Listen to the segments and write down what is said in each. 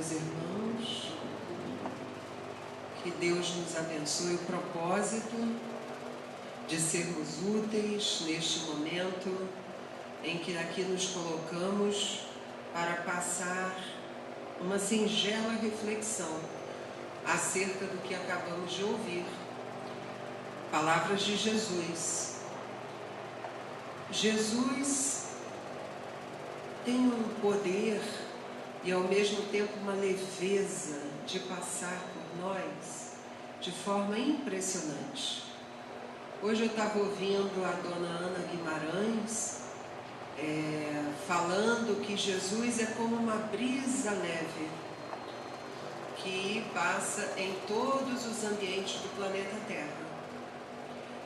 meus irmãos. Que Deus nos abençoe o propósito de sermos úteis neste momento em que aqui nos colocamos para passar uma singela reflexão acerca do que acabamos de ouvir. Palavras de Jesus. Jesus tem um poder e ao mesmo tempo uma leveza de passar por nós de forma impressionante. Hoje eu estava ouvindo a dona Ana Guimarães falando que Jesus é como uma brisa leve que passa em todos os ambientes do planeta Terra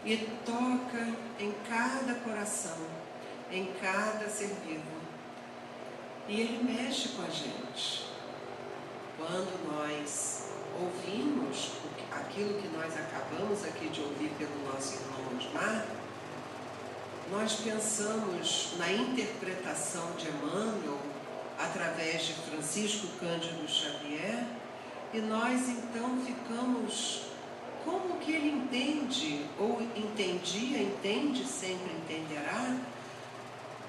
e toca em cada coração, em cada ser vivo. E Ele mexe com a gente. Quando nós ouvimos aquilo que nós acabamos aqui de ouvir pelo nosso irmão Osmar, nós pensamos na interpretação de Emmanuel através de Francisco Cândido Xavier e nós então ficamos como que ele entende, ou entendia, entende, sempre entenderá,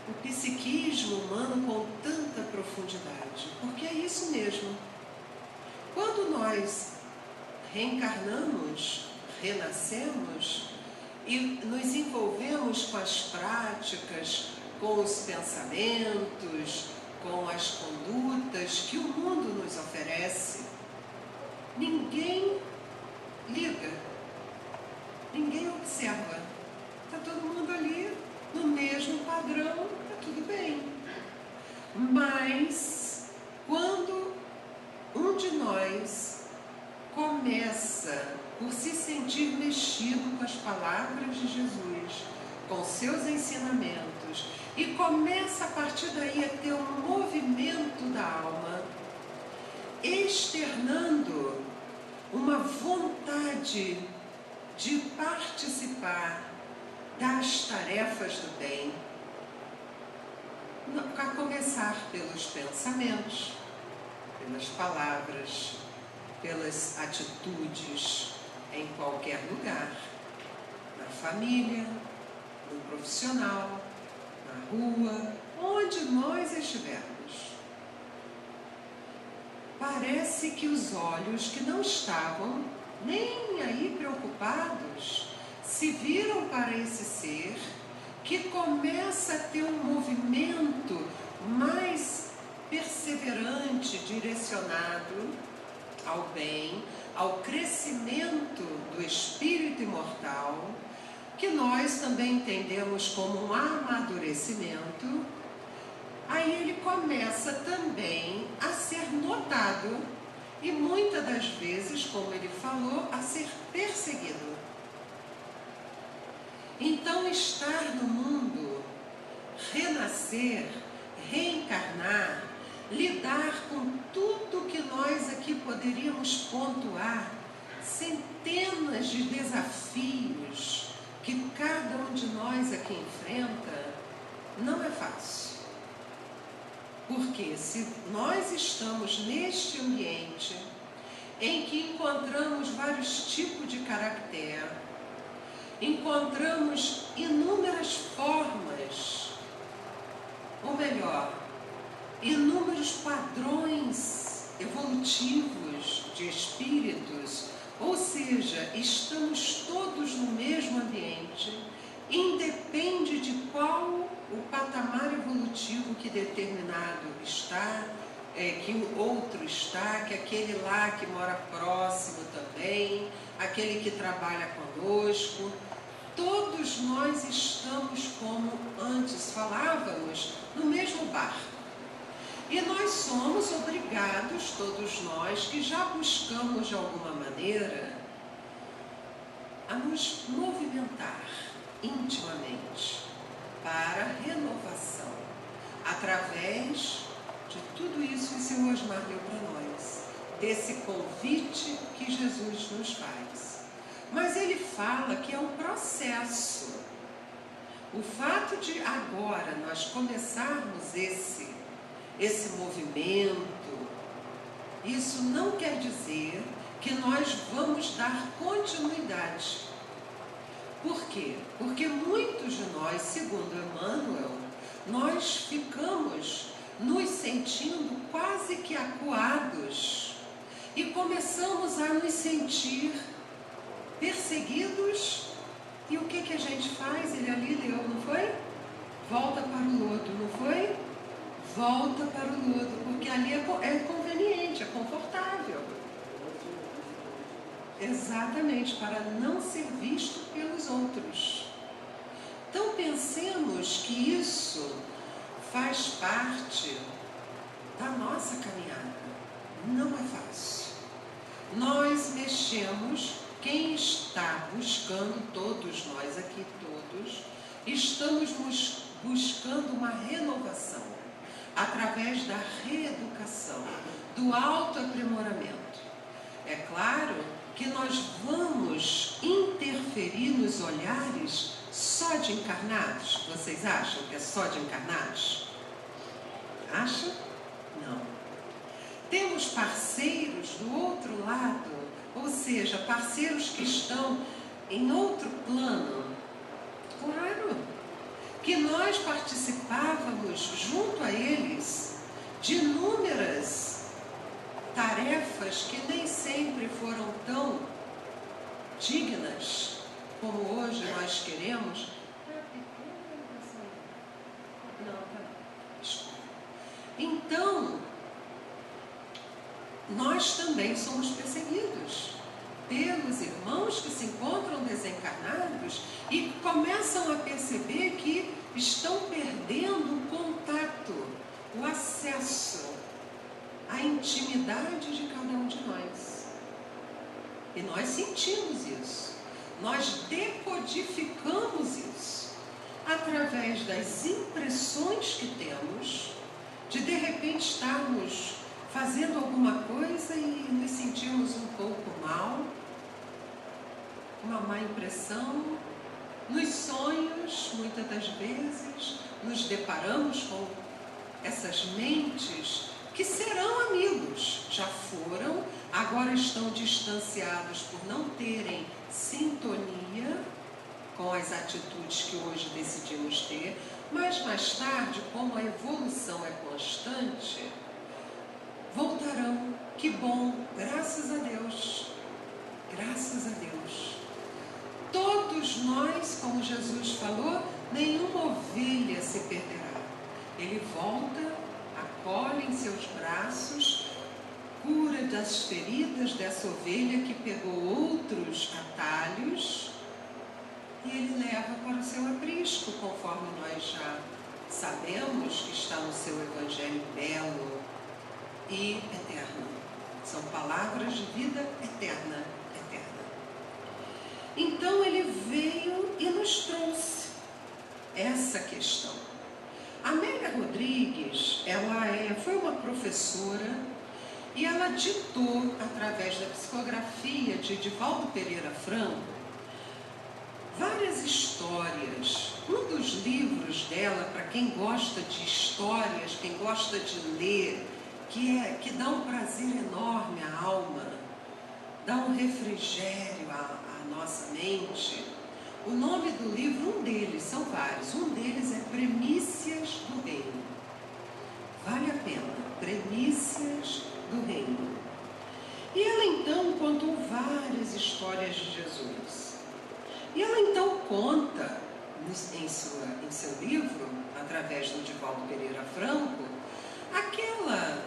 o psiquismo humano com tanta profundidade, porque é isso mesmo. Quando nós reencarnamos, renascemos e nos envolvemos com as práticas, com os pensamentos, com as condutas que o mundo nos oferece, ninguém liga, ninguém observa, está todo mundo ali no mesmo padrão, está tudo bem. Mas quando um de nós começa por se sentir mexido com as palavras de Jesus, com seus ensinamentos, e começa a partir daí a ter um movimento da alma, externando uma vontade de participar das tarefas do bem, a começar pelos pensamentos, pelas palavras, pelas atitudes em qualquer lugar, na família, no profissional, na rua, onde nós estivermos. Parece que os olhos que não estavam nem aí preocupados se viram para esse ser que começa a ter um movimento mais perseverante, direcionado ao bem, ao crescimento do espírito imortal, que nós também entendemos como um amadurecimento. Aí ele começa também a ser notado e muitas das vezes, como ele falou, a ser perseguido. Então, estar no mundo, renascer, reencarnar, lidar com tudo que nós aqui poderíamos pontuar, centenas de desafios que cada um de nós aqui enfrenta, não é fácil. Porque se nós estamos neste ambiente em que encontramos vários tipos de caractere, encontramos inúmeras formas, ou melhor, inúmeros padrões evolutivos de espíritos, ou seja, estamos todos no mesmo ambiente, independe de qual o patamar evolutivo que determinado está, que o outro está, que aquele lá que mora próximo também, aquele que trabalha conosco, todos nós estamos, como antes falávamos, no mesmo barco. E nós somos obrigados, todos nós, que já buscamos de alguma maneira, a nos movimentar intimamente para a renovação, através de tudo isso que o Senhor Osmar deu para nós, desse convite que Jesus nos faz. Mas ele fala que é um processo. O fato de agora nós começarmos esse movimento isso não quer dizer que nós vamos dar continuidade. Por quê? Porque muitos de nós, segundo Emmanuel, nós ficamos nos sentindo quase que acuados e começamos a nos sentir perseguidos. E o que a gente faz? Ele ali leu, não foi? Volta para o lodo, não foi? Volta para o lodo, porque ali é conveniente, é confortável. Exatamente, para não ser visto pelos outros. Então pensemos que isso faz parte da nossa caminhada. Não é fácil. Nós mexemos, quem está buscando, todos nós aqui, todos, estamos buscando uma renovação, através da reeducação, do autoaprimoramento. É claro que nós vamos interferir nos olhares só de encarnados. Vocês acham que é só de encarnados? Acham? Não. Temos parceiros do outro lado, ou seja, parceiros que estão em outro plano. Claro que nós participávamos junto a eles de inúmeras tarefas que nem sempre foram tão dignas como hoje nós queremos. Então, nós também somos perseguidos pelos irmãos que se encontram desencarnados e começam a perceber que estão perdendo o contato, o acesso, a intimidade de cada um de nós. E nós sentimos isso. Nós decodificamos isso através das impressões que temos de repente estarmos fazendo alguma coisa e nos sentimos um pouco mal, uma má impressão. Nos sonhos, muitas das vezes, nos deparamos com essas mentes que serão amigos, já foram, agora estão distanciados por não terem sintonia com as atitudes que hoje decidimos ter, mas mais tarde, como a evolução é constante, voltarão. Que bom, graças a Deus, graças a Deus. Todos nós, como Jesus falou, nenhuma ovelha se perderá. Ele volta, acolhe em seus braços, cura das feridas dessa ovelha que pegou outros atalhos e ele leva para o seu aprisco, conforme nós já sabemos que está no seu Evangelho belo e eterno. São palavras de vida eterna, eterna. Então ele veio e nos trouxe essa questão. Amélia Rodrigues, ela foi uma professora e ela ditou, através da psicografia de Divaldo Pereira Franco, várias histórias. Um dos livros dela, para quem gosta de histórias, quem gosta de ler, que dá um prazer enorme à alma, dá um refrigério à nossa mente. O nome do livro, um deles, são vários, um deles é Premissas do Reino. Vale a pena, Premissas do Reino. E ela então contou várias histórias de Jesus. E ela então conta, em seu livro, através do Divaldo Pereira Franco,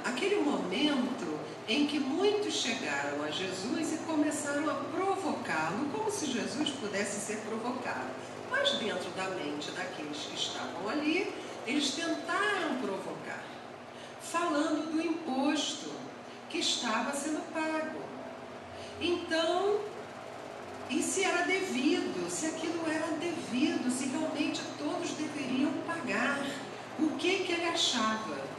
aquele momento em que muitos chegaram a Jesus e começaram a provocá-lo, como se Jesus pudesse ser provocado. Mas dentro da mente daqueles que estavam ali, eles tentaram provocar, falando do imposto que estava sendo pago. Então, e se era devido, se aquilo era devido, se realmente todos deveriam pagar, o que ele achava?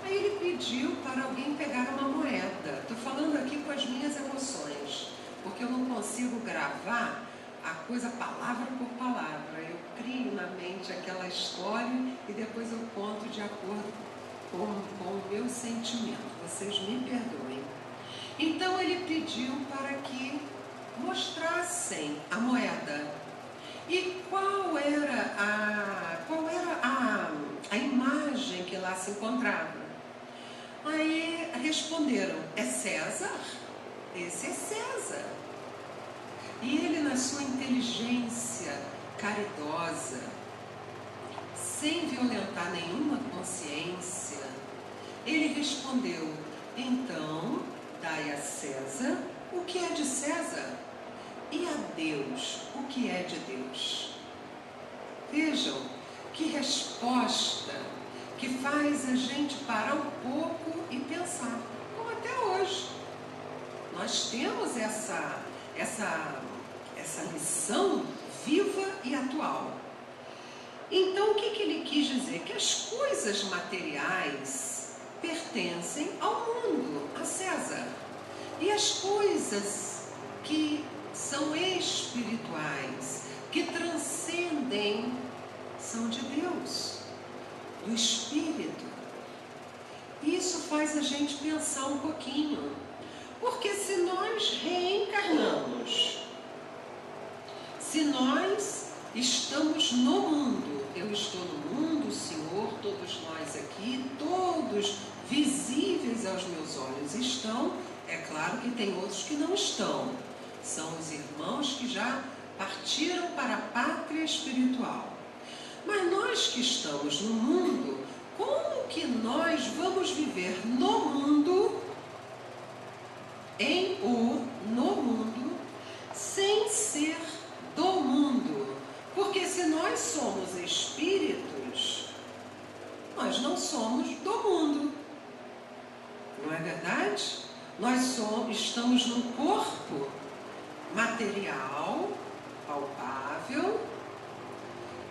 Aí ele pediu para alguém pegar uma moeda. Estou falando aqui com as minhas emoções, porque eu não consigo gravar a coisa palavra por palavra. Eu crio na mente aquela história e depois eu conto de acordo com o meu sentimento. Vocês me perdoem. Então ele pediu para que mostrassem a moeda. E qual era a imagem que lá se encontrava? Aí responderam: é César? Esse é César. E ele, na sua inteligência caridosa, sem violentar nenhuma consciência, ele respondeu: então, dai a César o que é de César, e a Deus o que é de Deus. Vejam que resposta que faz a gente parar um pouco e pensar, como até hoje. Nós temos essa lição viva e atual. Então, o que ele quis dizer? Que as coisas materiais pertencem ao mundo, a César. E as coisas que são espirituais, que transcendem, são de Deus, do Espírito. Isso faz a gente pensar um pouquinho. Porque se nós reencarnamos, se nós estamos no mundo, eu estou no mundo, o Senhor, todos nós aqui, todos visíveis aos meus olhos estão, é claro que tem outros que não estão, são os irmãos que já partiram para a pátria espiritual. Mas nós que estamos no mundo, como que nós vamos viver no mundo, no mundo, sem ser do mundo? Porque se nós somos espíritos, nós não somos do mundo. Não é verdade? Nós estamos num corpo material, palpável,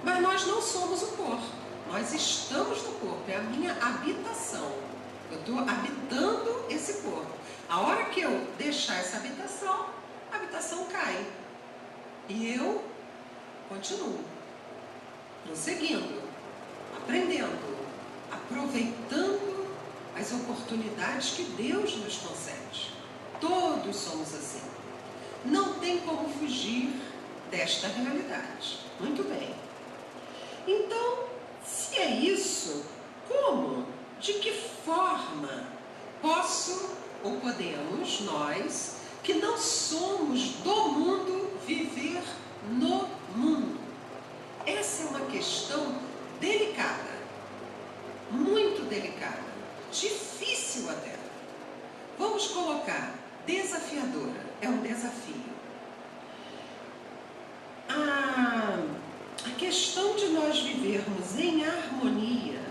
mas nós não somos o corpo. Nós estamos no corpo, é a minha habitação. Eu estou habitando esse corpo. A hora que eu deixar essa habitação, a habitação cai. E eu continuo, prosseguindo, aprendendo, aproveitando as oportunidades que Deus nos concede. Todos somos assim. Não tem como fugir desta realidade. Muito bem. Então, se é isso, como? De que forma posso ou podemos nós, que não somos do mundo, viver no mundo? Essa é uma questão delicada, muito delicada, difícil até. Vamos colocar desafiadora, é um desafio. A questão de nós vivermos em harmonia,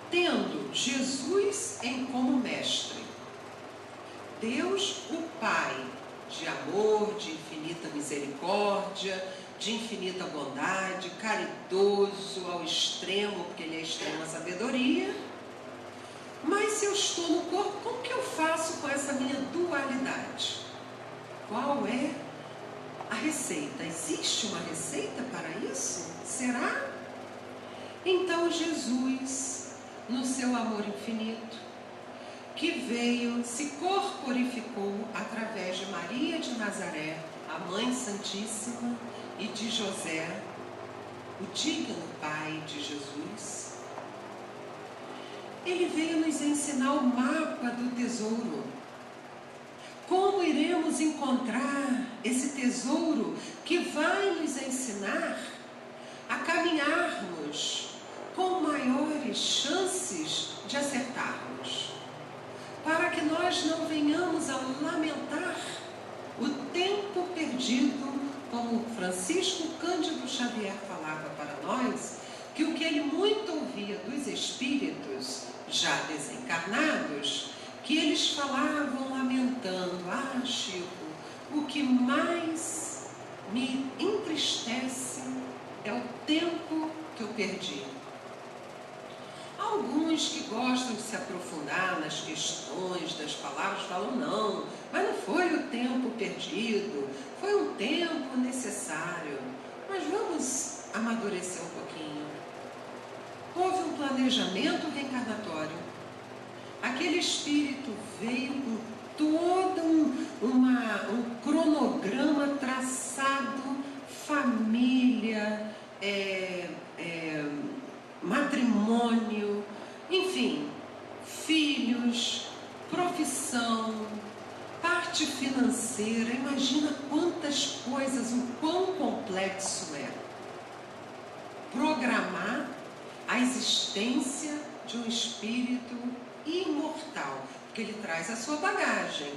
tendo Jesus como mestre, Deus, o Pai, de amor, de infinita misericórdia, de infinita bondade, caridoso ao extremo, porque Ele é extrema sabedoria. Mas se eu estou no corpo, como que eu faço com essa minha dualidade? Qual é a receita? Existe uma receita para isso? Será? Então Jesus, no seu amor infinito, que veio, se corporificou através de Maria de Nazaré, a Mãe Santíssima, e de José, o digno Pai de Jesus, ele veio nos ensinar o mapa do tesouro. Como iremos encontrar esse tesouro que vai nos ensinar a caminharmos com maiores chances de acertarmos, para que nós não venhamos a lamentar o tempo perdido, como Francisco Cândido Xavier falava para nós, que o que ele muito ouvia dos espíritos já desencarnados, que eles falavam lamentando: ah, Chico, o que mais me entristece é o tempo que eu perdi. Alguns que gostam de se aprofundar nas questões das palavras falam: não, mas não foi o tempo perdido, foi um tempo necessário. Mas vamos amadurecer um pouquinho. Houve um planejamento reencarnatório. Aquele espírito veio com educação, parte financeira. Imagina quantas coisas, o quão complexo é programar a existência de um espírito imortal, porque ele traz a sua bagagem.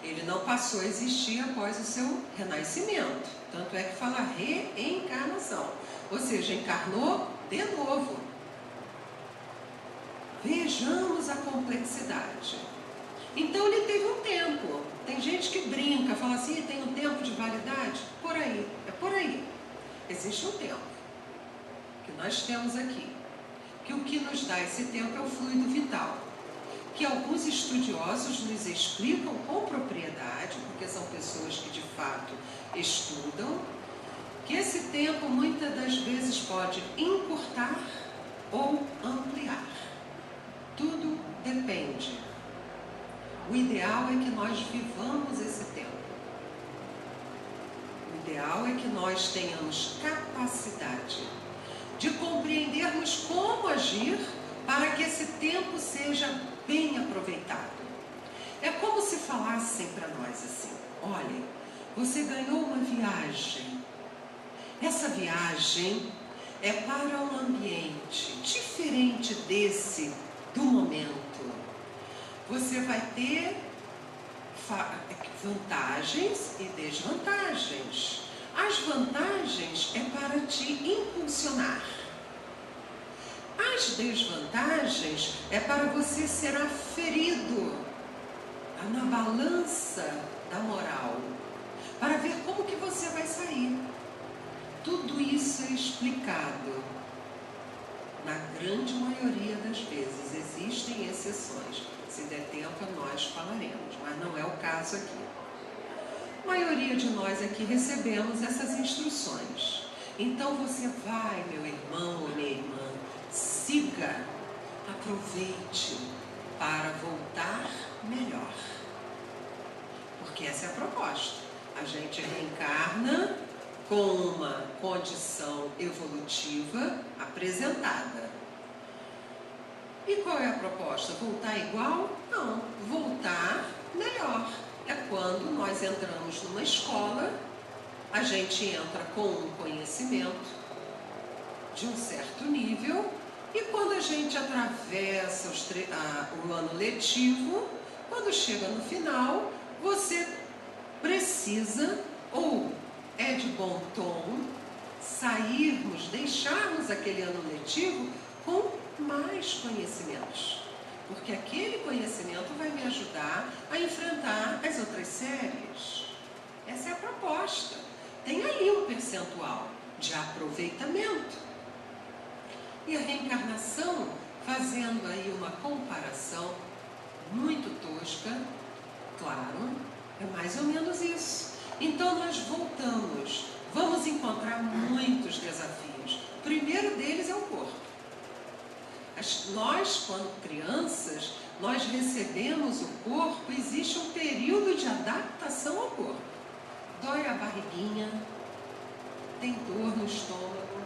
Ele não passou a existir após o seu renascimento. Tanto é que fala reencarnação. Ou seja, encarnou de novo. Vejamos a complexidade. Então ele teve um tempo. Tem gente que brinca, fala assim, tem um tempo de validade? Por aí, é por aí. Existe um tempo que nós temos aqui. Que o que nos dá esse tempo é o fluido vital. Que alguns estudiosos nos explicam com propriedade, porque são pessoas que de fato estudam, que esse tempo muitas das vezes pode encurtar ou ampliar. Tudo depende. O ideal é que nós vivamos esse tempo. O ideal é que nós tenhamos capacidade de compreendermos como agir para que esse tempo seja bem aproveitado. É como se falassem para nós assim: olha, você ganhou uma viagem. Essa viagem é para um ambiente diferente desse do momento. Você vai ter vantagens e desvantagens. As vantagens é para te impulsionar. As desvantagens é para você ser aferido na balança da moral, para ver como que você vai sair. Tudo isso é explicado. Na grande maioria das vezes, existem exceções. Se der tempo, nós falaremos, mas não é o caso aqui. A maioria de nós aqui recebemos essas instruções. Então você vai, meu irmão ou minha irmã, siga, aproveite para voltar melhor. Porque essa é a proposta. A gente reencarna com uma condição evolutiva apresentada. E qual é a proposta? Voltar igual? Não, voltar melhor. É quando nós entramos numa escola, a gente entra com um conhecimento de um certo nível, e quando a gente atravessa o ano letivo, quando chega no final, você precisa, ou é de bom tom, sairmos, deixarmos aquele ano letivo com mais conhecimentos. Porque aquele conhecimento vai me ajudar a enfrentar as outras séries. Essa é a proposta. Tem ali um percentual de aproveitamento. E a reencarnação, fazendo aí uma comparação muito tosca, claro, é mais ou menos isso. Então nós voltamos, vamos encontrar muitos desafios. O primeiro deles é o corpo. Nós, quando crianças, nós recebemos o corpo, existe um período de adaptação ao corpo. Dói a barriguinha, tem dor no estômago,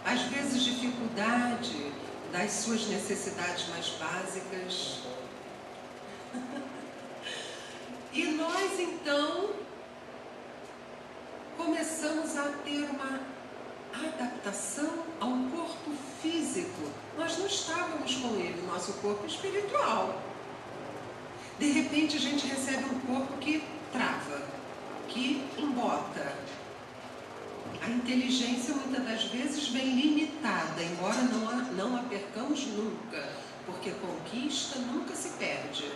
às vezes dificuldade das suas necessidades mais básicas. E nós, então, começamos a ter uma adaptação ao corpo físico. Nós não estávamos com ele, nosso corpo espiritual. De repente a gente recebe um corpo que trava, que embota. A inteligência muitas das vezes vem limitada, embora não a percamos nunca, porque conquista nunca se perde.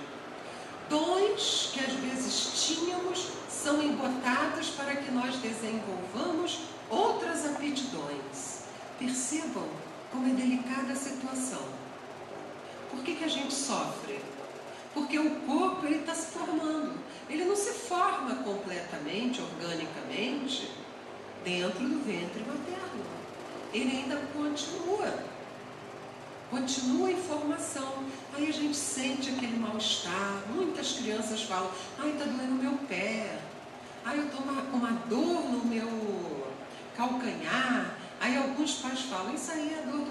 Dons que às vezes tínhamos são embotados para que nós desenvolvamos outras aptidões. Percebam como é delicada a situação. Por que a gente sofre? Porque o corpo está se formando. Ele não se forma completamente, organicamente, dentro do ventre materno. Ele ainda continua em formação. Aí a gente sente aquele mal-estar. Muitas crianças falam: ai, está doendo o meu pé. Ai, eu estou com uma dor no meu calcanhar. Aí alguns pais falam: isso aí é dor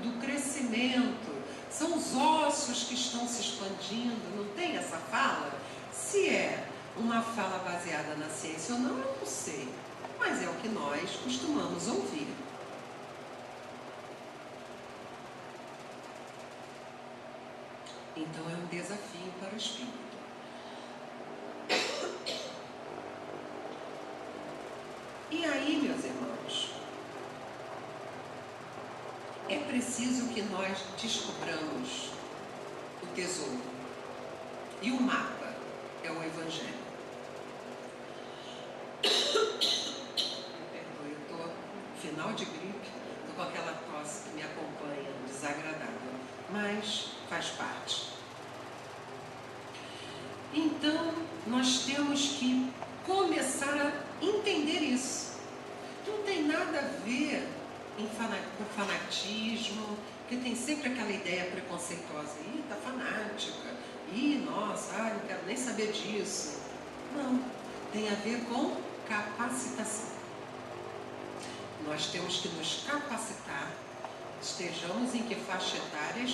do crescimento. São os ossos que estão se expandindo, não tem essa fala? Se é uma fala baseada na ciência ou não, eu não sei, mas é o que nós costumamos ouvir. Então é um desafio para o espírito. E aí, meus irmãos, é preciso que nós descobramos o tesouro. E o mapa é o Evangelho. Me perdoe, eu estou no final de gripe, estou com aquela tosse que me acompanha, desagradável, mas faz parte. Então, nós temos que começar a entender isso. Não tem nada a ver com fanatismo, porque tem sempre aquela ideia preconceituosa. Ih, tá fanática. Ih, nossa, não quero nem saber disso. Não, tem a ver com capacitação. Nós temos que nos capacitar, estejamos em que faixa etária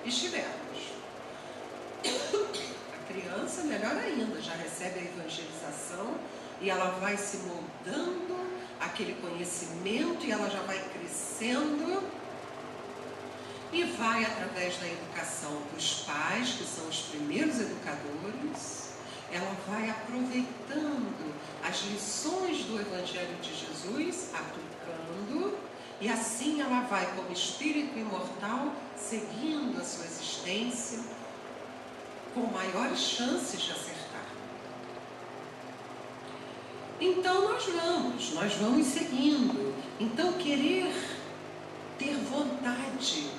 estivermos. A criança, melhor ainda, já recebe a evangelização e ela vai se moldando aquele conhecimento e ela já vai crescendo e vai, através da educação dos pais, que são os primeiros educadores, ela vai aproveitando as lições do Evangelho de Jesus, aplicando, e assim ela vai, como espírito imortal, seguindo a sua existência com maiores chances de acertar. Então nós vamos seguindo. Então querer ter vontade,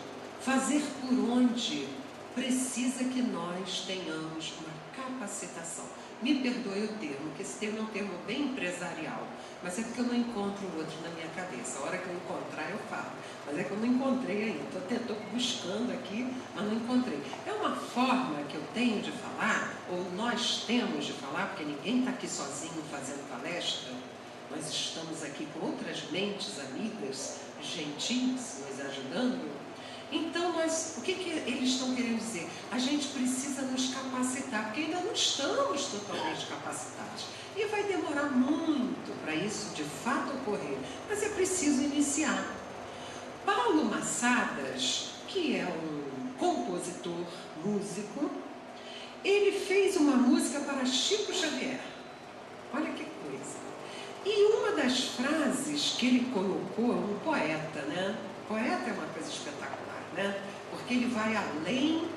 fazer por onde, precisa que nós tenhamos uma capacitação. Me perdoe o termo, que esse termo é um termo bem empresarial, mas é porque eu não encontro outro na minha cabeça. A hora que eu encontrar eu falo, mas é que eu não encontrei ainda. Estou buscando aqui, mas não encontrei. É uma forma que eu tenho de falar, ou nós temos de falar, porque ninguém está aqui sozinho fazendo palestra. Nós estamos aqui com outras mentes amigas, gentis, nos ajudando. Então, o que eles estão querendo dizer? A gente precisa nos capacitar, porque ainda não estamos totalmente capacitados. E vai demorar muito para isso de fato ocorrer, mas é preciso iniciar. Paulo Massadas, que é um compositor, músico, ele fez uma música para Chico Xavier. Olha que coisa. E uma das frases que ele colocou, um poeta, né? Poeta é uma coisa espetacular, né? Porque ele vai além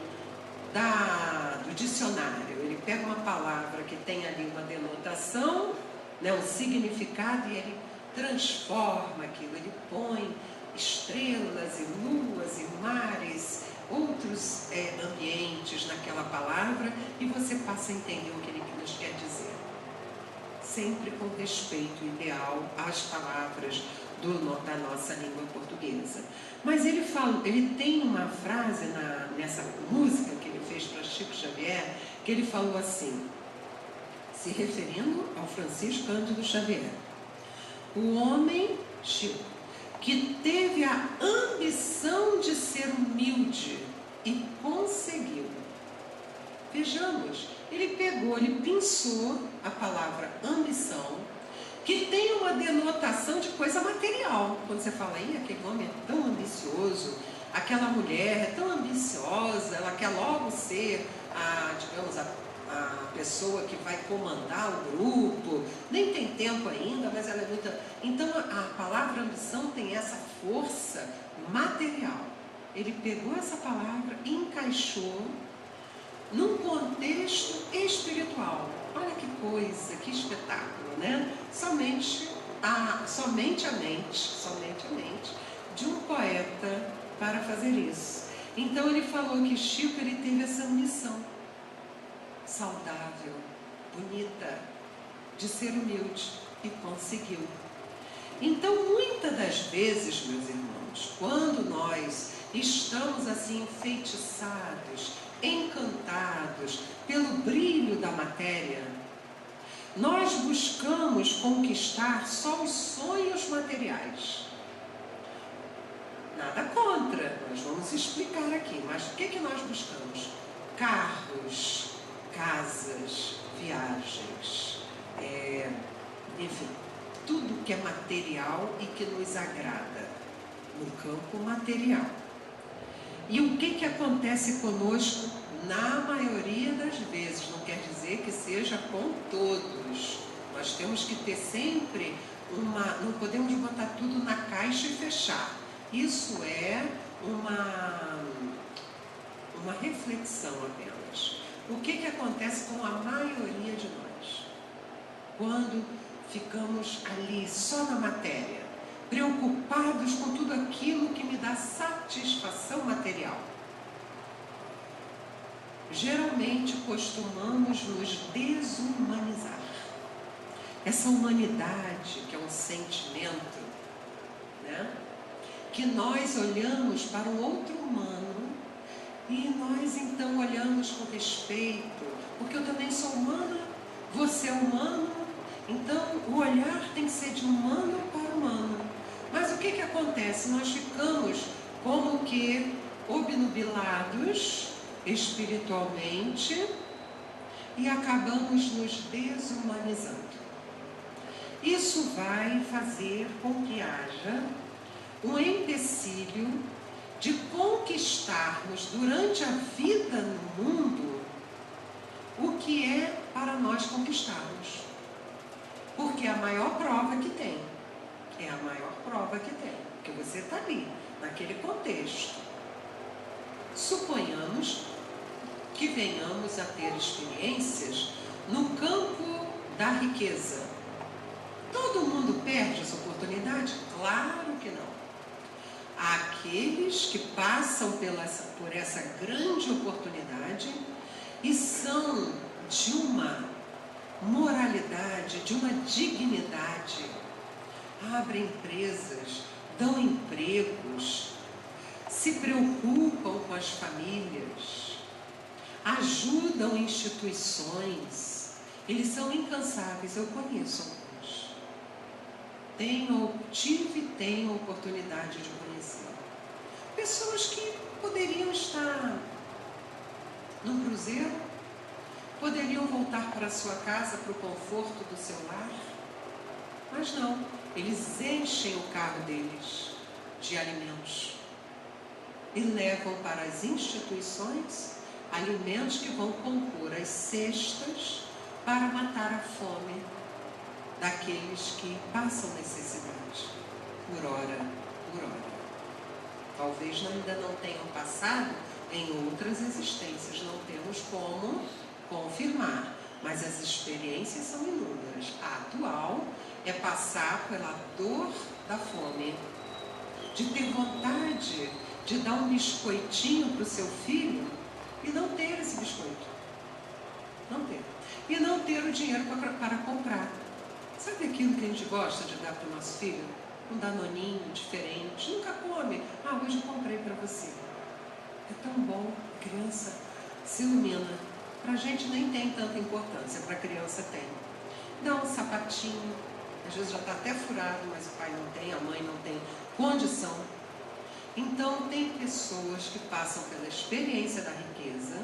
do dicionário. Ele pega uma palavra que tem ali uma denotação, né, um significado, e ele transforma aquilo. Ele põe estrelas e luas e mares, outros ambientes naquela palavra, e você passa a entender o que ele nos quer dizer. Sempre com respeito ideal às palavras da nossa língua portuguesa. Mas ele tem uma frase nessa música que ele fez para Chico Xavier, que ele falou assim, se referindo ao Francisco Cândido Xavier: o homem, Chico, que teve a ambição de ser humilde e conseguiu. Vejamos, ele pensou a palavra ambição, que tem uma denotação de coisa material. Quando você fala, aquele homem é tão ambicioso, aquela mulher é tão ambiciosa, ela quer logo ser a pessoa que vai comandar o grupo, nem tem tempo ainda, mas ela é muito... Então a palavra ambição tem essa força material. Ele pegou essa palavra e encaixou num contexto espiritual. Olha que coisa, que espetáculo, né? Somente a mente de um poeta para fazer isso. Então ele falou que Chico, ele teve essa missão saudável, bonita, de ser humilde, e conseguiu. Então, muitas das vezes, meus irmãos, quando nós estamos assim enfeitiçados, encantados pelo brilho da matéria, nós buscamos conquistar só os sonhos materiais. Nada contra, nós vamos explicar aqui, mas o que nós buscamos? Carros, casas, viagens, enfim, tudo que é material e que nos agrada, no campo material. E o que acontece conosco na maioria das vezes? Não quer dizer que seja com todos. Nós temos que ter sempre não podemos botar tudo na caixa e fechar. Isso é uma reflexão apenas. O que acontece com a maioria de nós? Quando ficamos ali só na matéria, preocupados com tudo aquilo que me dá satisfação material. Geralmente costumamos nos desumanizar. Essa humanidade, que é um sentimento, né? Que nós olhamos para um outro humano e nós então olhamos com respeito, porque eu também sou humana, você é humano, então o olhar tem que ser de humano para humano. Mas o que acontece? Nós ficamos como que obnubilados espiritualmente e acabamos nos desumanizando. Isso vai fazer com que haja um empecilho de conquistarmos durante a vida no mundo o que é para nós conquistarmos. Porque é a maior prova que tem. É a maior prova que tem. Porque você está ali, naquele contexto. Suponhamos que venhamos a ter experiências no campo da riqueza. Todo mundo perde essa oportunidade? Claro que não. Há aqueles que passam por essa grande oportunidade e são de uma moralidade, de uma dignidade. Abrem empresas, dão empregos, se preocupam com as famílias, ajudam instituições. Eles são incansáveis, eu conheço alguns. Tive e tenho a oportunidade de conhecer. Pessoas que poderiam estar num cruzeiro, poderiam voltar para a sua casa, para o conforto do seu lar, mas não, eles enchem o carro deles de alimentos e levam para as instituições alimentos que vão compor as cestas para matar a fome daqueles que passam necessidade, por hora. Talvez ainda não tenham passado em outras existências, não temos como confirmar, mas as experiências são inúmeras. A atual é passar pela dor da fome, de ter vontade de dar um biscoitinho para o seu filho e não ter esse biscoito, não ter, e não ter o dinheiro para comprar. Sabe aquilo que a gente gosta de dar para o nosso filho? Um danoninho diferente, nunca come. Hoje eu comprei para você. É tão bom, a criança se ilumina. Para a gente nem tem tanta importância, para a criança tem. Dá um sapatinho, às vezes já está até furado, mas o pai não tem, a mãe não tem condição. Então tem pessoas que passam pela experiência da riqueza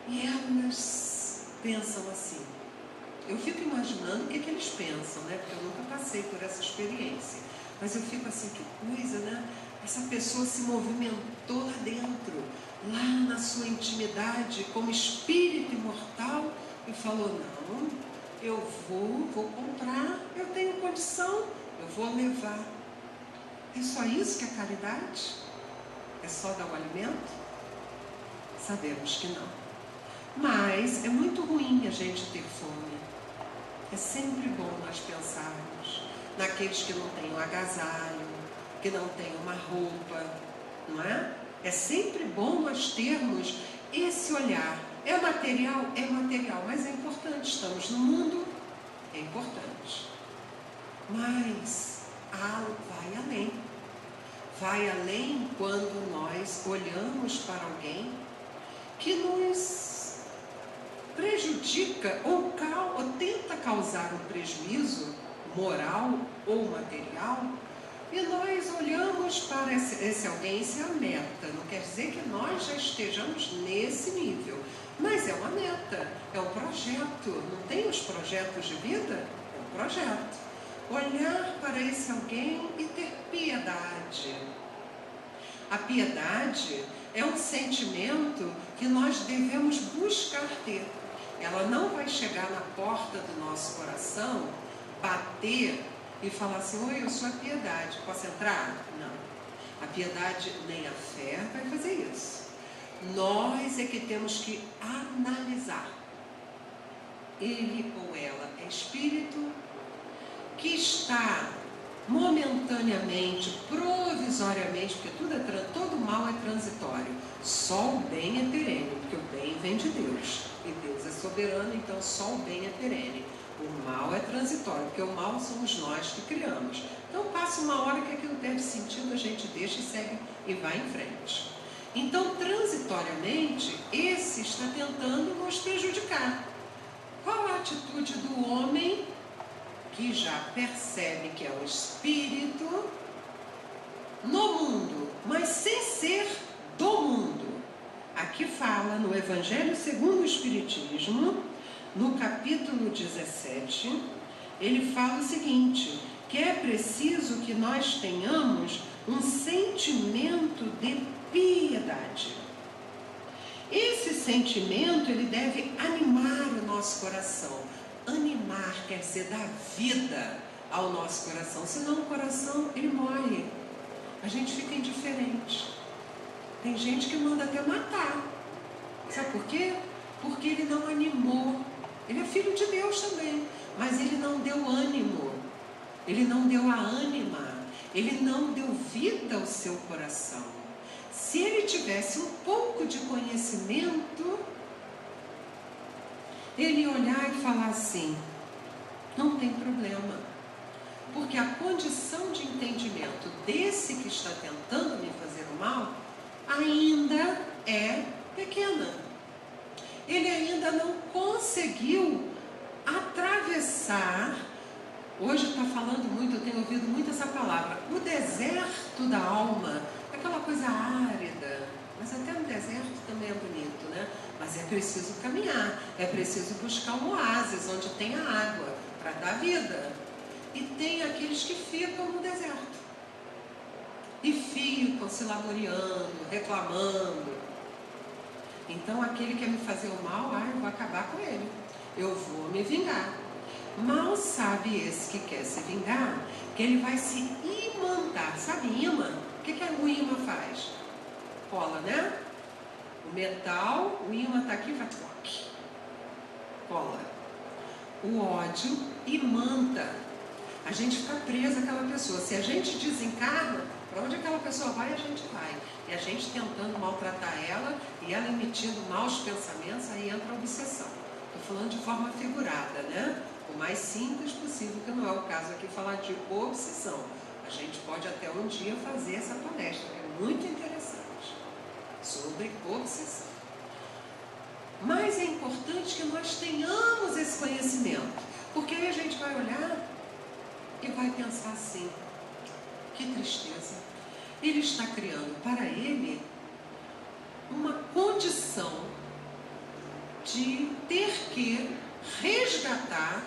e elas pensam assim. Eu fico imaginando o que eles pensam, né? Porque eu nunca passei por essa experiência. Mas eu fico assim, que coisa, né? Essa pessoa se movimentou lá dentro, lá na sua intimidade, como espírito imortal, e falou, não, eu vou comprar, eu tenho condição, eu vou levar. É só isso que é caridade? É só dar o alimento? Sabemos que não. Mas é muito ruim a gente ter fome. É sempre bom nós pensarmos naqueles que não têm um agasalho, que não têm uma roupa, não é? É sempre bom nós termos esse olhar. É material? É material, mas é importante. Estamos no mundo, é importante. Mas vai além. Vai além quando nós olhamos para alguém que nos prejudica ou tenta causar um prejuízo moral ou material E nós olhamos para esse alguém, isso é a meta. Não quer dizer que nós já estejamos nesse nível, mas é uma meta, é um projeto. Não tem os projetos de vida? É um projeto. Olhar para esse alguém e ter piedade. A piedade é um sentimento que nós devemos buscar ter. Ela não vai chegar na porta do nosso coração, bater e falar assim: oi, eu sou a piedade, posso entrar? Não. A piedade nem a fé vai fazer isso. Nós é que temos que analisar. Ele ou ela é espírito que está momentaneamente, provisoriamente, porque todo mal é transitório, só o bem é perene, porque o bem vem de Deus, e Deus é soberano, então só o bem é perene. O mal é transitório, porque o mal somos nós que criamos. Então passa uma hora que aquilo perde sentido, a gente deixa e segue e vai em frente. Então, transitoriamente, esse está tentando nos prejudicar. Qual a atitude do homem que já percebe que é o espírito no mundo, mas sem ser do mundo? Aqui fala no Evangelho segundo o Espiritismo, no capítulo 17, ele fala o seguinte, que é preciso que nós tenhamos um sentimento de piedade. Esse sentimento, ele deve animar o nosso coração. Animar quer dizer dar vida ao nosso coração, senão o coração, ele morre. A gente fica indiferente. Tem gente que manda até matar. Sabe por quê? Porque ele não animou. Ele é filho de Deus também, mas ele não deu ânimo, ele não deu a ânima, ele não deu vida ao seu coração. Se ele tivesse um pouco de conhecimento, ele ia olhar e falar assim: não tem problema, porque a condição de entendimento desse que está tentando me fazer o mal ainda é pequena. Ele ainda não conseguiu atravessar, hoje está falando muito, eu tenho ouvido muito essa palavra, o deserto da alma, aquela coisa árida, mas até no deserto também é bonito, né? Mas é preciso caminhar, é preciso buscar um oásis onde tem a água para dar vida. E tem aqueles que ficam no deserto e ficam se laboreando, reclamando. Então aquele que quer me fazer o mal, eu vou acabar com ele, eu vou me vingar. Mal sabe esse que quer se vingar, que ele vai se imantar. Sabe imã? O que o imã faz? Cola, né? O metal, o imã está aqui, vai cola. O ódio imanta. A gente fica preso àquela pessoa. Se a gente desencarna, para onde aquela pessoa vai, a gente vai. E a gente tentando maltratar ela e ela emitindo maus pensamentos, aí entra a obsessão. Estou falando de forma figurada, né? O mais simples possível, que não é o caso aqui falar de obsessão. A gente pode até um dia fazer essa palestra, que é muito interessante, sobre obsessão. Mas é importante que nós tenhamos esse conhecimento, porque aí a gente vai olhar e vai pensar assim: que tristeza, ele está criando para ele uma condição de ter que resgatar,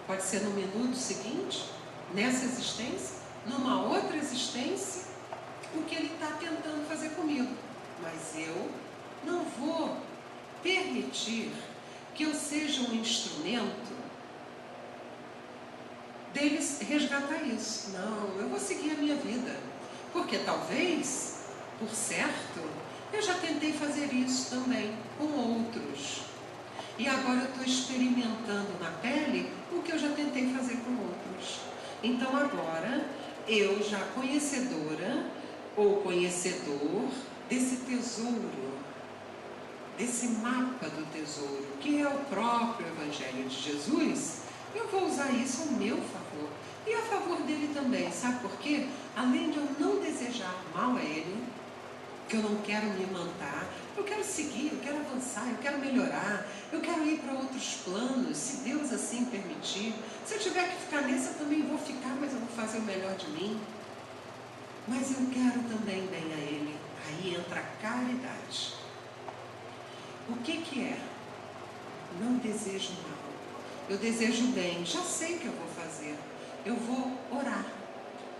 pode ser no minuto seguinte, nessa existência, numa outra existência, o que ele está tentando fazer comigo. Mas eu não vou permitir que eu seja um instrumento deles resgatar isso. Não, eu vou seguir a minha vida, porque talvez, por certo, eu já tentei fazer isso também com outros, e agora eu estou experimentando na pele o que eu já tentei fazer com outros. Então agora, eu já conhecedora ou conhecedor desse tesouro, desse mapa do tesouro, que é o próprio Evangelho de Jesus, eu vou usar isso ao meu favor e a favor dele também. Sabe por quê? Além de eu não desejar mal a ele, que eu não quero me imantar, eu quero seguir, eu quero avançar, eu quero melhorar, eu quero ir para outros outros planos, se Deus assim permitir. Se eu tiver que ficar nessa, eu também vou ficar, mas eu vou fazer o melhor de mim. Mas eu quero também bem a Ele. Aí entra a caridade. O que é? Não desejo mal. Eu desejo bem. Já sei o que eu vou fazer. Eu vou orar.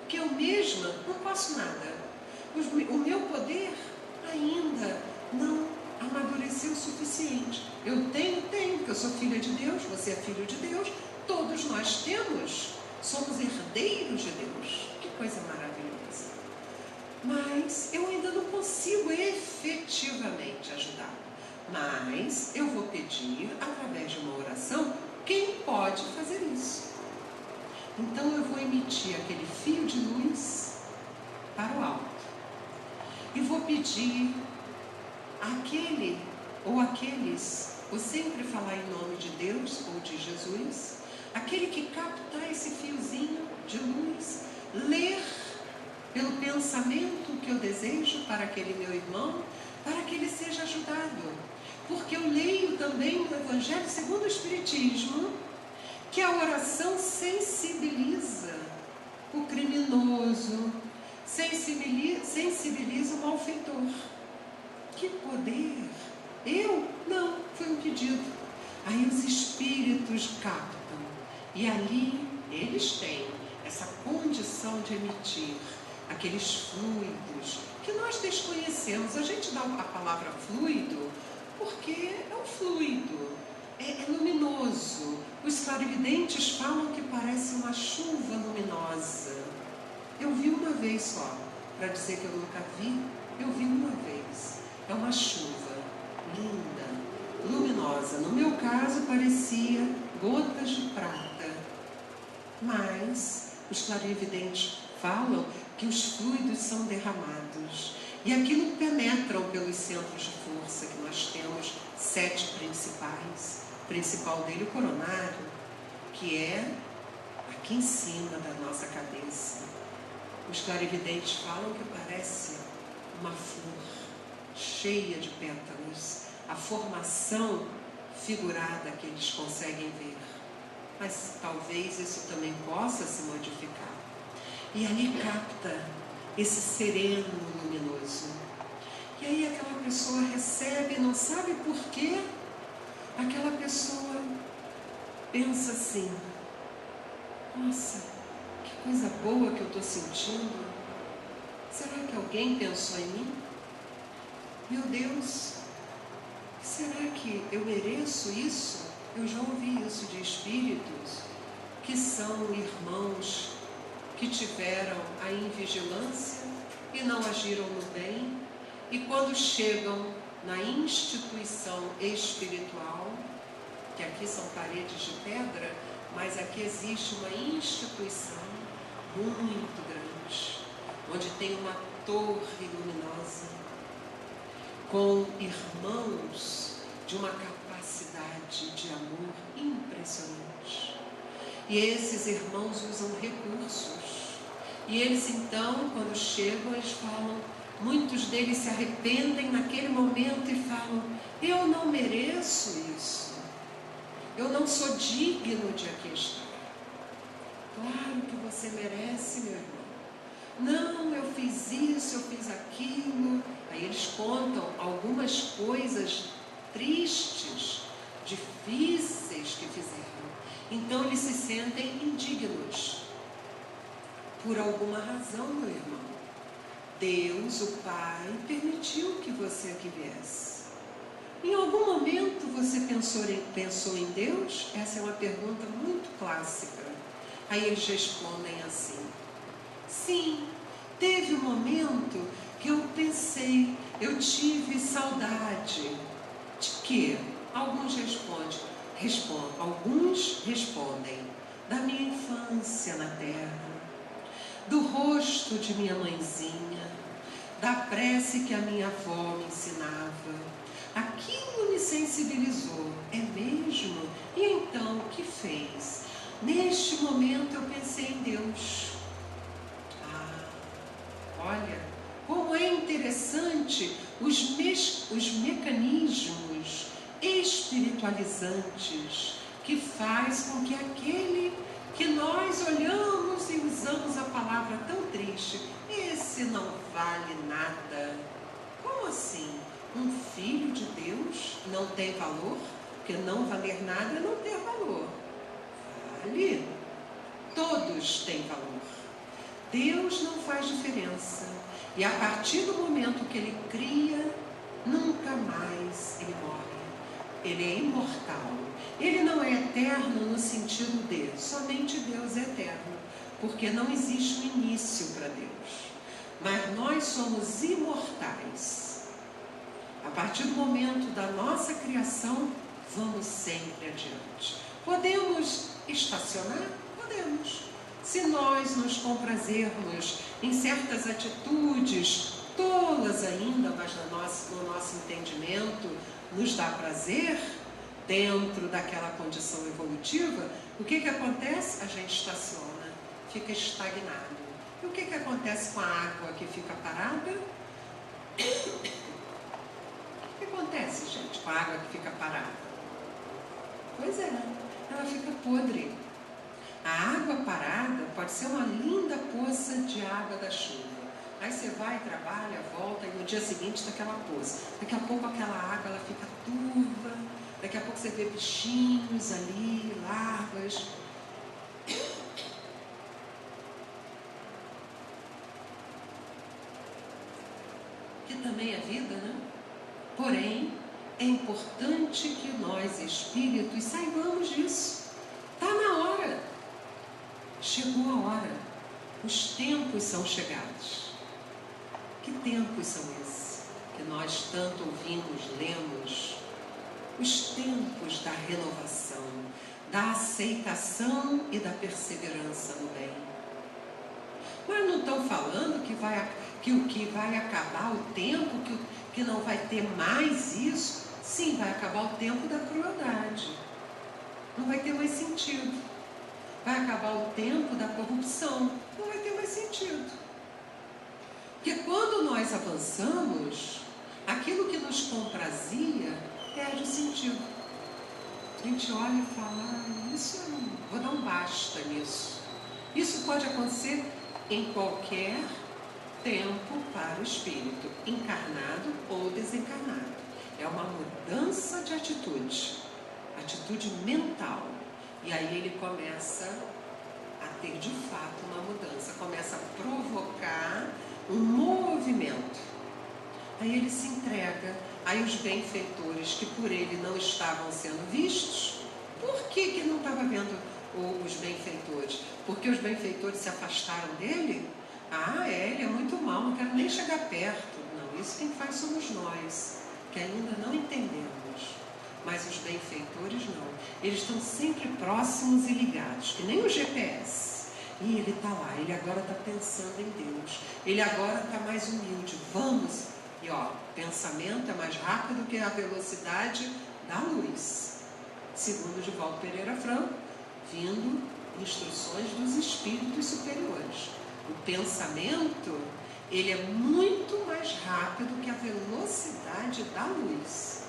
Porque eu mesma não posso nada. O meu poder ainda não amadureceu o suficiente. Eu tenho, porque eu sou filha de Deus, você é filho de Deus, todos nós temos, somos herdeiros de Deus. Que coisa maravilhosa. Mas eu ainda não consigo efetivamente ajudar. Mas eu vou pedir, através de uma oração, quem pode fazer isso. Então eu vou emitir aquele fio de luz para o alto. E vou pedir àquele ou aqueles, vou sempre falar em nome de Deus ou de Jesus, aquele que captar esse fiozinho de luz, ler pelo pensamento que eu desejo para aquele meu irmão, para que ele seja ajudado. Porque eu leio também no Evangelho segundo o Espiritismo que a oração sensibiliza o criminoso, sensibiliza o malfeitor. Que poder! Eu? Não, foi um pedido. Aí os espíritos captam. E ali eles têm essa condição de emitir aqueles fluidos que nós desconhecemos. A gente dá a palavra fluido porque é um fluido, é luminoso. Os clarividentes falam que parece uma chuva luminosa. Eu vi uma vez só, para dizer que eu nunca vi, eu vi uma vez. É uma chuva linda, luminosa. No meu caso parecia gotas de prata. Mas os clarividentes falam que os fluidos são derramados. E aquilo penetram pelos centros de força que nós temos, 7 principais. O principal dele, o coronário, que é aqui em cima da nossa cabeça. Os clarividentes falam que parece uma flor cheia de pétalas, a formação figurada que eles conseguem ver. Mas talvez isso também possa se modificar. E ali capta esse sereno luminoso. E aí aquela pessoa recebe, não sabe por quê, aquela pessoa pensa assim: nossa, que coisa boa que eu estou sentindo. Será que alguém pensou em mim? Meu Deus, será que eu mereço isso? Eu já ouvi isso de espíritos que são irmãos que tiveram a invigilância e não agiram no bem, e quando chegam na instituição espiritual, que aqui são paredes de pedra, mas aqui existe uma instituição muito grande, onde tem uma torre luminosa, com irmãos de uma capacidade de amor impressionante. E esses irmãos usam recursos. E eles então, quando chegam, eles falam, muitos deles se arrependem naquele momento e falam: eu não mereço isso. Eu não sou digno de aqui estar. Claro que você merece, meu irmão. Não, eu fiz isso, eu fiz aquilo. Aí eles contam algumas coisas tristes, difíceis que fizeram. Então eles se sentem indignos. Por alguma razão, meu irmão. Deus, o Pai, permitiu que você aqui viesse. Em algum momento você pensou em Deus? Essa é uma pergunta muito clássica. Aí eles respondem assim: sim, teve um momento que eu pensei, eu tive saudade. De quê? Alguns respondem da minha infância na terra, do rosto de minha mãezinha, da prece que a minha avó me ensinava. Aquilo me sensibilizou, é mesmo? E então, o que fez? Neste momento eu pensei em Deus. Olha, como é interessante os mecanismos espiritualizantes, que faz com que aquele que nós olhamos e usamos a palavra tão triste, esse não vale nada. Como assim? Um filho de Deus não tem valor? Porque não valer nada é não ter valor. Vale. Todos têm valor. Deus não faz diferença. E a partir do momento que Ele cria, nunca mais Ele morre. Ele é imortal. Ele não é eterno no sentido de somente Deus é eterno, porque não existe um início para Deus. Mas nós somos imortais. A partir do momento da nossa criação, vamos sempre adiante. Podemos estacionar? Podemos. Se nós nos comprazermos em certas atitudes, tolas ainda, mas no nosso entendimento, nos dá prazer, dentro daquela condição evolutiva, o que acontece? A gente estaciona, fica estagnado. E o que acontece com a água que fica parada? O que acontece, gente, com a água que fica parada? Pois é, ela fica podre. A água parada pode ser uma linda poça de água da chuva. Aí você vai, trabalha, volta, e no dia seguinte está aquela poça. Daqui a pouco aquela água ela fica turva, daqui a pouco você vê bichinhos ali, larvas. Que também é vida, né? Porém, é importante que nós, espíritos, saibamos disso. Está na hora. Chegou a hora. Os tempos são chegados. Que tempos são esses? Que nós tanto ouvimos, lemos. Os tempos da renovação, da aceitação e da perseverança no bem. Mas não estão falando que vai acabar o tempo, que não vai ter mais isso? Sim, vai acabar o tempo da crueldade. Não vai ter mais sentido. Vai acabar o tempo da corrupção. Não vai ter mais sentido. Porque quando nós avançamos, aquilo que nos comprazia perde o sentido. A gente olha e fala, isso eu não vou dar um basta nisso. Isso pode acontecer em qualquer tempo para o espírito, encarnado ou desencarnado. É uma mudança de atitude mental. E aí ele começa a ter de fato uma mudança, começa a provocar um movimento. Aí ele se entrega. Aí os benfeitores que por ele não estavam sendo vistos, por que não estava vendo os benfeitores? Porque os benfeitores se afastaram dele? Ele é muito mau, não quero nem chegar perto. Não, isso quem faz somos nós, que ainda não entendemos. Mas os benfeitores não. Eles estão sempre próximos e ligados, que nem o GPS. E ele está lá, ele agora está pensando em Deus. Ele agora está mais humilde. Vamos. E pensamento é mais rápido que a velocidade da luz. Segundo Divaldo Pereira Franco, vindo instruções dos espíritos superiores. O pensamento, ele é muito mais rápido que a velocidade da luz.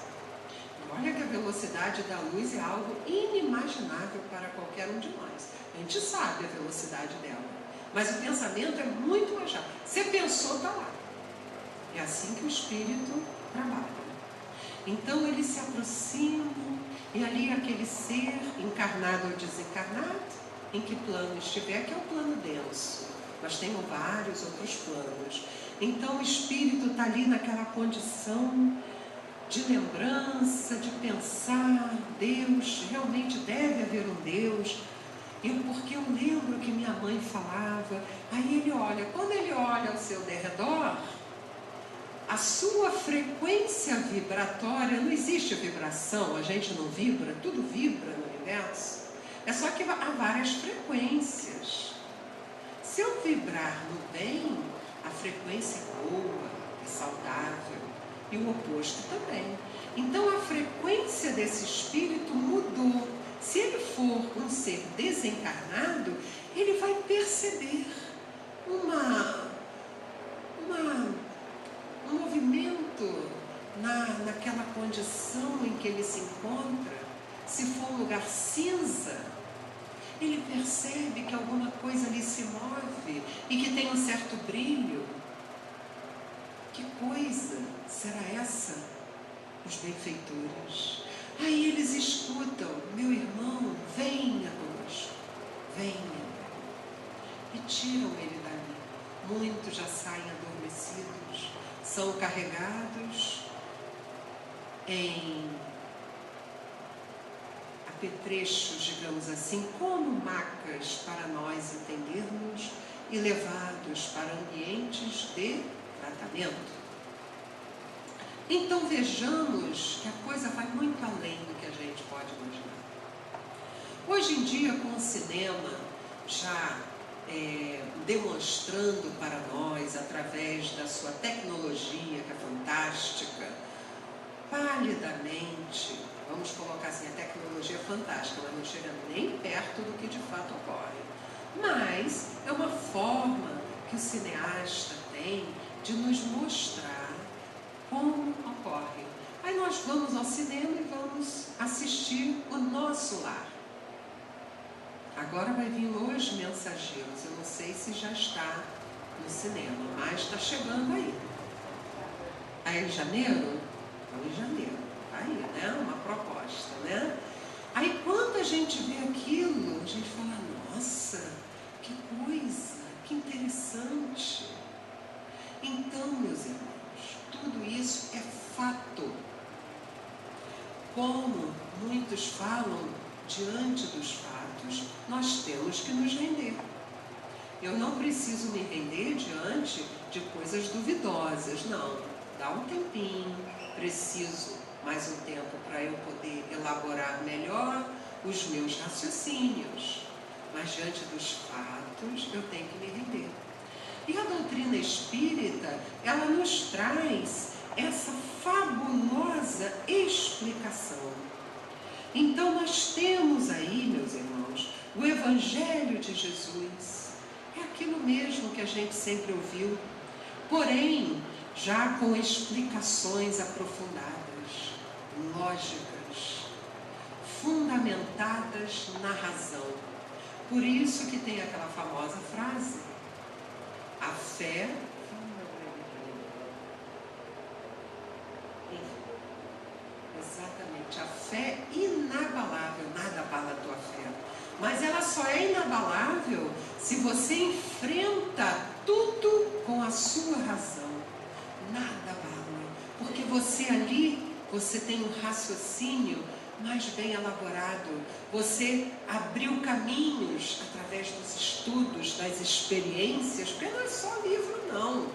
Olha que a velocidade da luz é algo inimaginável para qualquer um de nós. A gente sabe a velocidade dela. Mas o pensamento é muito mais rápido. Você pensou, está lá. É assim que o espírito trabalha. Então eles se aproximam e ali aquele ser encarnado ou desencarnado, em que plano estiver, que é o plano denso. Mas tem vários outros planos. Então o espírito está ali naquela condição de lembrança, de pensar, Deus, realmente deve haver um Deus. Porque eu lembro que minha mãe falava. Aí ele olha, quando ele olha ao seu derredor, a sua frequência vibratória, não existe vibração, a gente não vibra, tudo vibra no universo. É só que há várias frequências. Se eu vibrar no bem, a frequência é boa, é saudável, e o oposto também. Então a frequência desse espírito mudou. Se ele for um ser desencarnado, ele vai perceber um movimento naquela condição em que ele se encontra, se for um lugar cinza, ele percebe que alguma coisa ali se move e que tem um certo brilho. Que coisa será essa? Os benfeitores. Aí eles escutam: meu irmão, venha conosco, venha. E tiram ele dali. Muitos já saem adormecidos, são carregados em apetrechos, digamos assim, como macas para nós entendermos, e levados para ambientes de tratamento. Então vejamos que a coisa vai muito além do que a gente pode imaginar. Hoje em dia, com o cinema já demonstrando para nós, através da sua tecnologia, que é fantástica, palidamente, vamos colocar assim, a tecnologia é fantástica, mas não chega nem perto do que de fato ocorre. Mas é uma forma que o cineasta tem de nos mostrar como ocorre. Aí nós vamos ao cinema e vamos assistir o nosso lar. Agora vai vir Os Mensageiros, eu não sei se já está no cinema, mas está chegando aí. Aí em janeiro? Então em janeiro, aí, né? Uma proposta, né? Aí quando a gente vê aquilo, a gente fala: nossa, que coisa, que interessante. Então, meus irmãos, tudo isso é fato. Como muitos falam, diante dos fatos, nós temos que nos render. Eu não preciso me render diante de coisas duvidosas, não. Dá um tempinho, preciso mais um tempo para eu poder elaborar melhor os meus raciocínios. Mas diante dos fatos, eu tenho que me render. E a doutrina espírita, ela nos traz essa fabulosa explicação. Então nós temos aí, meus irmãos, o Evangelho de Jesus. É aquilo mesmo que a gente sempre ouviu, porém já com explicações aprofundadas, lógicas, fundamentadas na razão. Por isso que tem aquela famosa frase: a fé, exatamente, a fé inabalável, nada abala a tua fé, mas ela só é inabalável se você enfrenta tudo com a sua razão. Nada abala, porque você ali, você tem um raciocínio mais bem elaborado, você abriu caminhos através dos estudos, das experiências, porque não é só livro, não.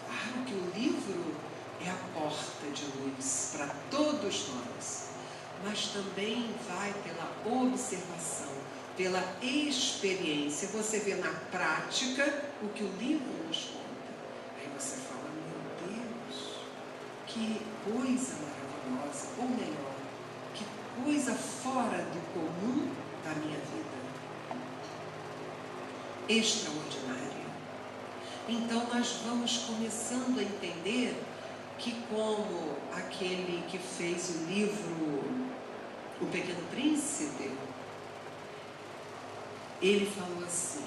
Claro que o livro é a porta de luz para todos nós, mas também vai pela observação, pela experiência. Você vê na prática o que o livro nos conta. Aí você fala: meu Deus, que coisa maravilhosa, ou melhor, que coisa fora do comum da minha vida, extraordinária. Então nós vamos começando a entender que, como aquele que fez o livro O Pequeno Príncipe, ele falou assim: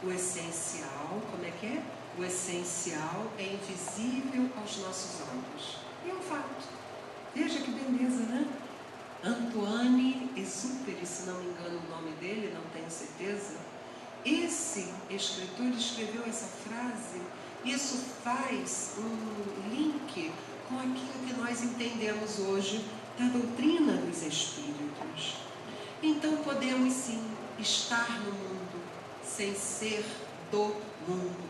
o essencial, como é que é? O essencial é invisível aos nossos olhos. E é um fato. Veja que beleza, né? Antoine Exupéry, se não me engano o nome dele, não tenho certeza. Esse escritor escreveu essa frase. Isso faz um link com aquilo que nós entendemos hoje da doutrina dos espíritos. Então podemos sim estar no mundo sem ser do mundo.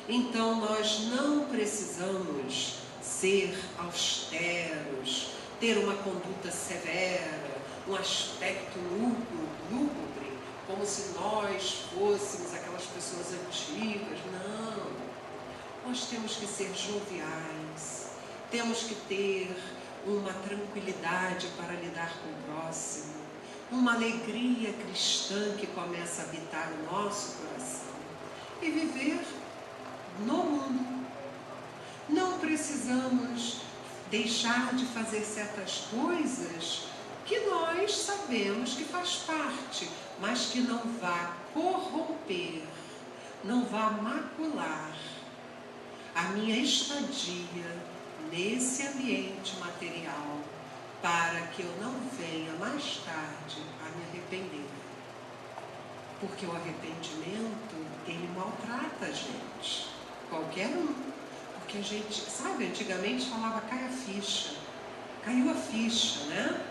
Então nós não precisamos ser austeros, ter uma conduta severa, um aspecto lúgubre, como se nós fôssemos aquelas pessoas antigas. Não. Nós temos que ser joviais, temos que ter uma tranquilidade para lidar com o próximo, uma alegria cristã que começa a habitar o nosso coração e viver no mundo. Não precisamos deixar de fazer certas coisas que nós sabemos que faz parte, mas que não vá corromper, não vá macular a minha estadia nesse ambiente material, para que eu não venha mais tarde a me arrepender. Porque o arrependimento, ele maltrata a gente, qualquer um. Porque a gente, sabe, antigamente falava cai a ficha, caiu a ficha, né?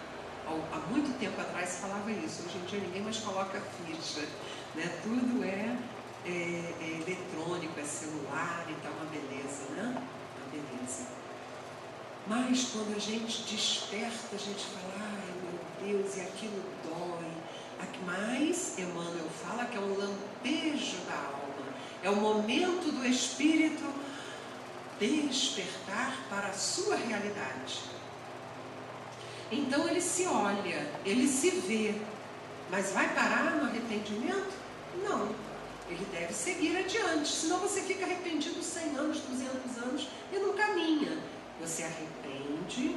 Há muito tempo atrás se falava isso, hoje em dia ninguém mais coloca ficha, né? Tudo é eletrônico, é celular, então uma beleza, né? Uma beleza. Mas quando a gente desperta, a gente fala, ai meu Deus, e aquilo dói. Mas Emmanuel fala que é um lampejo da alma, é o momento do espírito despertar para a sua realidade. Então ele se olha, ele se vê, mas vai parar no arrependimento? Não, ele deve seguir adiante, senão você fica arrependido 100 anos, 200 anos e não caminha. Você arrepende,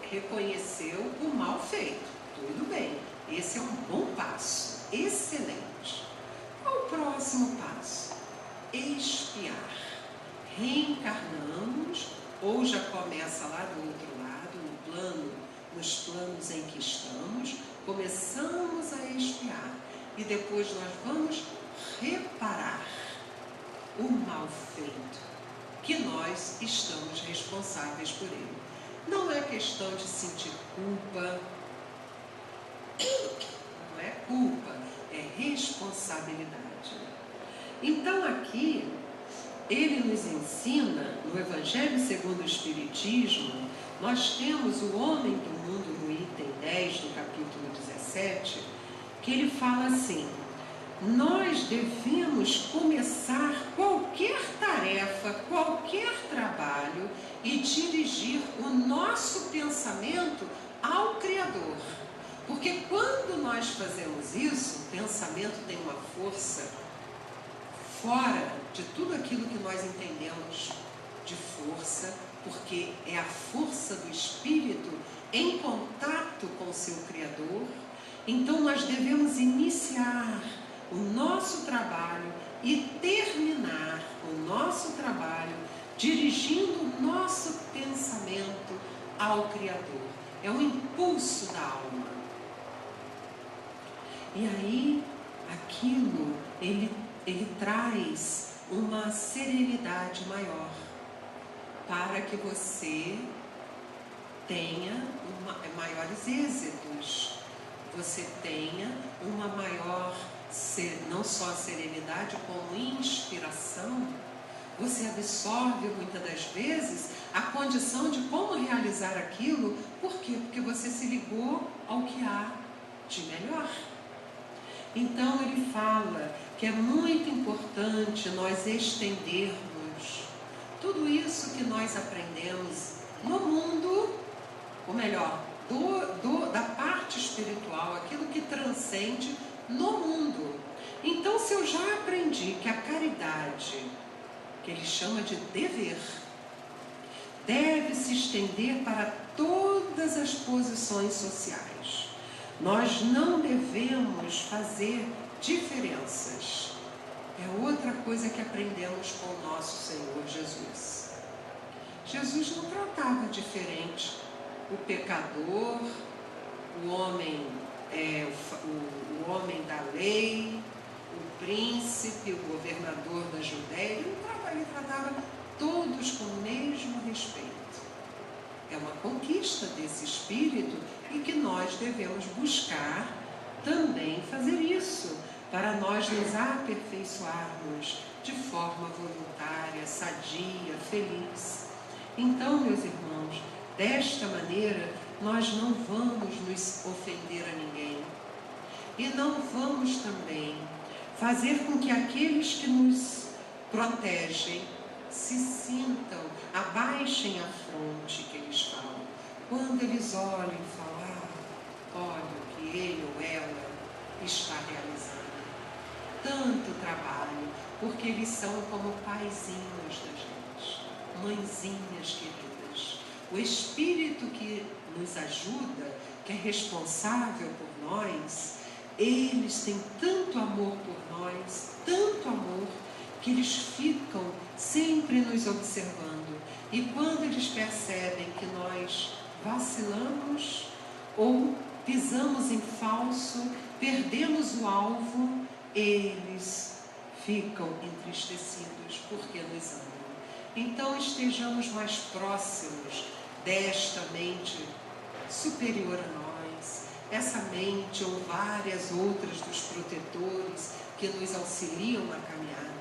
reconheceu o mal feito, tudo bem, esse é um bom passo, excelente. Qual o próximo passo? Expiar. Reencarnamos, ou já começa lá do outro lado, nos planos em que estamos, começamos a expiar e depois nós vamos reparar o mal feito, que nós estamos responsáveis por ele. Não é questão de sentir culpa, não é culpa, é responsabilidade. Então aqui ele nos ensina, no Evangelho segundo o Espiritismo, nós temos o Homem do Mundo no item 10 do capítulo 17, que ele fala assim: nós devemos começar qualquer tarefa, qualquer trabalho e dirigir o nosso pensamento ao Criador. Porque quando nós fazemos isso, o pensamento tem uma força fora de tudo aquilo que nós entendemos de força, porque é a força do Espírito em contato com o seu Criador. Então nós devemos iniciar o nosso trabalho e terminar o nosso trabalho dirigindo o nosso pensamento ao Criador. É o impulso da alma. E aí, aquilo, ele traz uma serenidade maior para que você tenha maiores êxitos, você tenha uma maior, não só serenidade, como inspiração. Você absorve muitas das vezes a condição de como realizar aquilo. Por quê? Porque você se ligou ao que há de melhor. Então ele fala que é muito importante nós estendermos tudo isso que nós aprendemos no mundo, ou melhor, da parte espiritual, aquilo que transcende no mundo. Então, se eu já aprendi que a caridade, que ele chama de dever, deve se estender para todas as posições sociais. Nós não devemos fazer diferenças. É outra coisa que aprendemos com o nosso Senhor Jesus. Jesus não tratava diferente o pecador, o homem, o homem da lei, o príncipe, o governador da Judéia. Ele tratava todos com o mesmo respeito. É uma conquista desse espírito e que nós devemos buscar também fazer isso, para nós nos aperfeiçoarmos de forma voluntária, sadia, feliz. Então, meus irmãos, desta maneira, nós não vamos nos ofender a ninguém. E não vamos também fazer com que aqueles que nos protegem se sintam, abaixem a fronte, que eles falam. Quando eles olham e falam, olha o que ele ou ela está realizando. Tanto trabalho, porque eles são como paizinhos da gente. mãezinhas queridas. O Espírito que nos ajuda, que é responsável por nós, eles têm tanto amor por nós, tanto amor, que eles ficam sempre nos observando. E quando eles percebem que nós vacilamos ou pisamos em falso, perdemos o alvo, eles ficam entristecidos porque nos amam. Então estejamos mais próximos desta mente superior a nós, essa mente ou várias outras dos protetores que nos auxiliam na caminhada,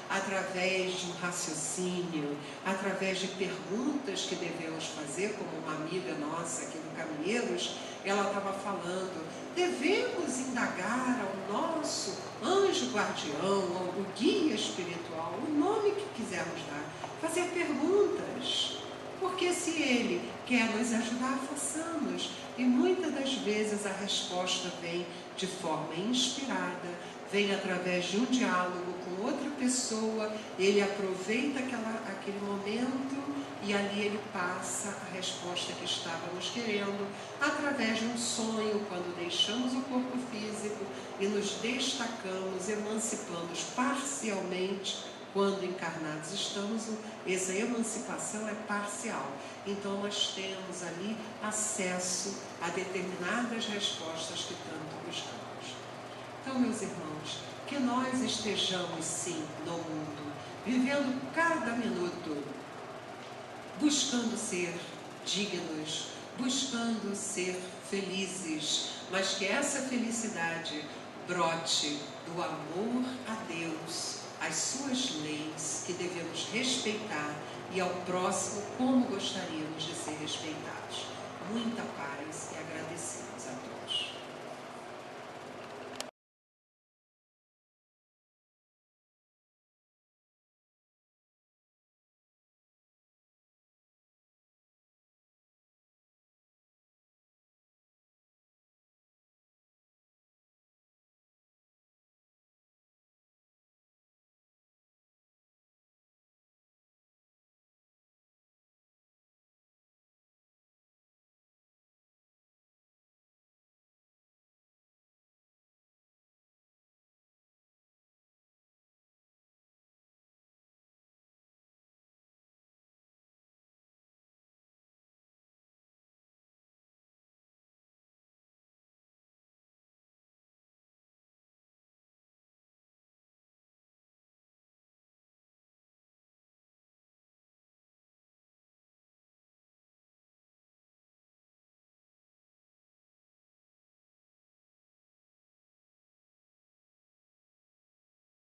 através de um raciocínio, através de perguntas que devemos fazer, como uma amiga nossa aqui no Caminheiros, ela estava falando, devemos indagar ao nosso anjo guardião, ao guia espiritual, o nome que quisermos dar, fazer perguntas, porque se ele quer nos ajudar, façamos. E muitas das vezes a resposta vem de forma inspirada, vem através de um diálogo com outra pessoa, ele aproveita aquele momento e ali ele passa a resposta que estávamos querendo, através de um sonho, quando deixamos o corpo físico e nos destacamos, emancipamos parcialmente. Quando encarnados estamos, essa emancipação é parcial. Então nós temos ali acesso a determinadas respostas que tanto buscamos. Então, meus irmãos, que nós estejamos sim no mundo, vivendo cada minuto, buscando ser dignos, buscando ser felizes, mas que essa felicidade brote do amor a Deus, as suas leis que devemos respeitar e ao próximo como gostaríamos de ser respeitados. Muita paz e agradecimento.